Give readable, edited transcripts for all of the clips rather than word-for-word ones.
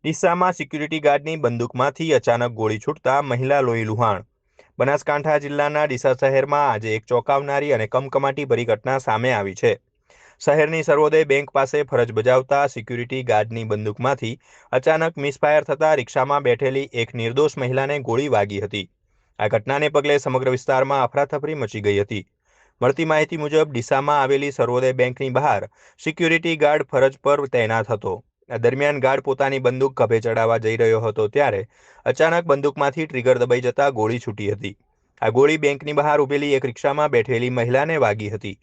ડીસામાં security ગાર્ડની બંદૂકમાંથી અચાનક ગોળી છૂટતા મહિલા લોહી લુહાણ। બનાસકાંઠા જિલ્લાના ડીસા શહેરમાં આજે એક ચોંકાવનારી અને કમકમાટીભરી ઘટના સામે આવી છે। શહેરની સર્વોદય બેંક પાસે ફરજ બજાવતા સિક્યુરિટી ગાર્ડની બંદૂકમાંથી અચાનક મિસફાયર થતા રિક્ષામાં બેઠેલી એક નિર્દોષ મહિલાને ગોળી વાગી હતી। આ ઘટનાને પગલે સમગ્ર વિસ્તારમાં અફરાતફરી મચી ગઈ હતી। મળતી માહિતી મુજબ ડીસામાં આવેલી સર્વોદય બેંકની બહાર સિક્યુરિટી ગાર્ડ ફરજ પર તૈનાત હતો। આ દરમિયાન ગાર્ડ પોતાની બંદૂક ખભે ચડાવવા જઈ રહ્યો હતો ત્યારે અચાનક બંદૂકમાંથી ટ્રિગર દબાઈ જતા ગોળી છૂટી હતી। આ ગોળી બેંકની બહાર ઊભેલી એક રિક્ષામાં બેઠેલી મહિલાને વાગી હતી।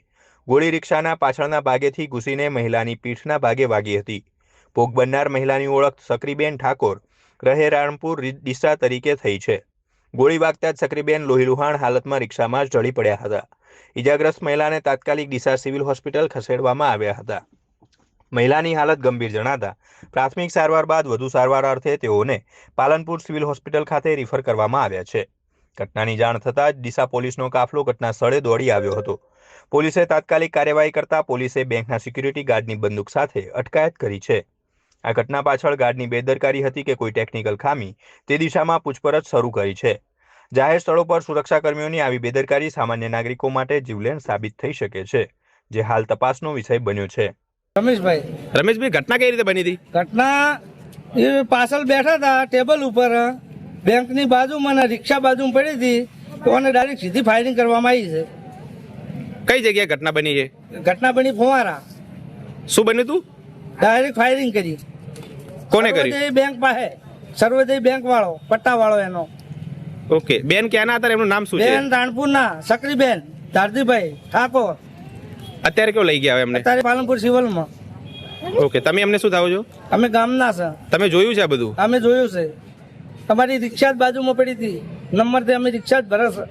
ગોળી રિક્ષાના પાછળના ભાગેથી ઘૂસીને મહિલાની પીઠના ભાગે વાગી હતી। ભોગ બનનાર મહિલાની ઓળખ સક્રીબેન ઠાકોર રહે રાણપુર ડીસા તરીકે થઈ છે। ગોળી વાગતા જ સક્રીબેન લોહીલુહાણ હાલતમાં રિક્ષામાં જ ઢળી પડ્યા હતા। ઇજાગ્રસ્ત મહિલાને તાત્કાલિક ડીસા સિવિલ હોસ્પિટલ ખસેડવામાં આવ્યા હતા। મહિલાની હાલત ગંભીર જણાતા પ્રાથમિક સારવાર બાદ વધુ સારવાર અર્થે તેઓને પાલનપુર સિવિલ હોસ્પિટલ ખાતે રિફર કરવામાં આવ્યા છે। ઘટનાની જાણ થતાં જ ડીસા પોલીસનો કાફલો ઘટના સ્થળે દોડી આવ્યો હતો। પોલીસે તાત્કાલિક કાર્યવાહી કરતા પોલીસે બેંકના સિક્યુરિટી ગાર્ડની બંદૂક સાથે અટકાયત કરી છે। આ ઘટના પાછળ ગાર્ડની બેદરકારી હતી કે કોઈ ટેકનિકલ ખામી તે દિશામાં પૂછપરછ શરૂ કરી છે। જાહેર સ્થળો પર સુરક્ષાકર્મીઓની આવી બેદરકારી સામાન્ય નાગરિકો માટે જીવલેણ સાબિત થઈ શકે છે, જે હાલ તપાસનો વિષય બન્યો છે। रमेश भाई घटना कई रीते बनी थी? घटना ये पासल बैठा था टेबल ऊपर बैंक ની બાજુમાં રિક્ષા બાજુમાં પડી હતી તો એને ડાયરેક્ટ સીધી ફાયરિંગ કરવામાં આવી છે। કઈ જગ્યાએ ઘટના બની છે? ઘટના બની ફુવારા। શું બન્યું તું? ડાયરેક્ટ ફાયરિંગ કરી। કોને કરી? સર્વોદય બેંક પાસે, સર્વોદય બેંક વાળો, પટ્ટા વાળો એનો। ઓકે, બેન ક્યાંના હતા? એમનું નામ શું છે? બેન રાણપુરના સક્રીબેન ધારતીભાઈ ઠાકોર। અત્યારે કેવું લઈ ગયા એમને? અત્યારે પાલનપુર સિવિલમાં। ઓકે, તમે એમને શું થાવો છો? અમે ગામના છે। તમે જોયું છે આ બધું? અમે જોયું છે। તમારી રિક્ષા જ બાજુમાં પડી હતી, નંબરથી અમે રિક્ષા જ ભરે છે।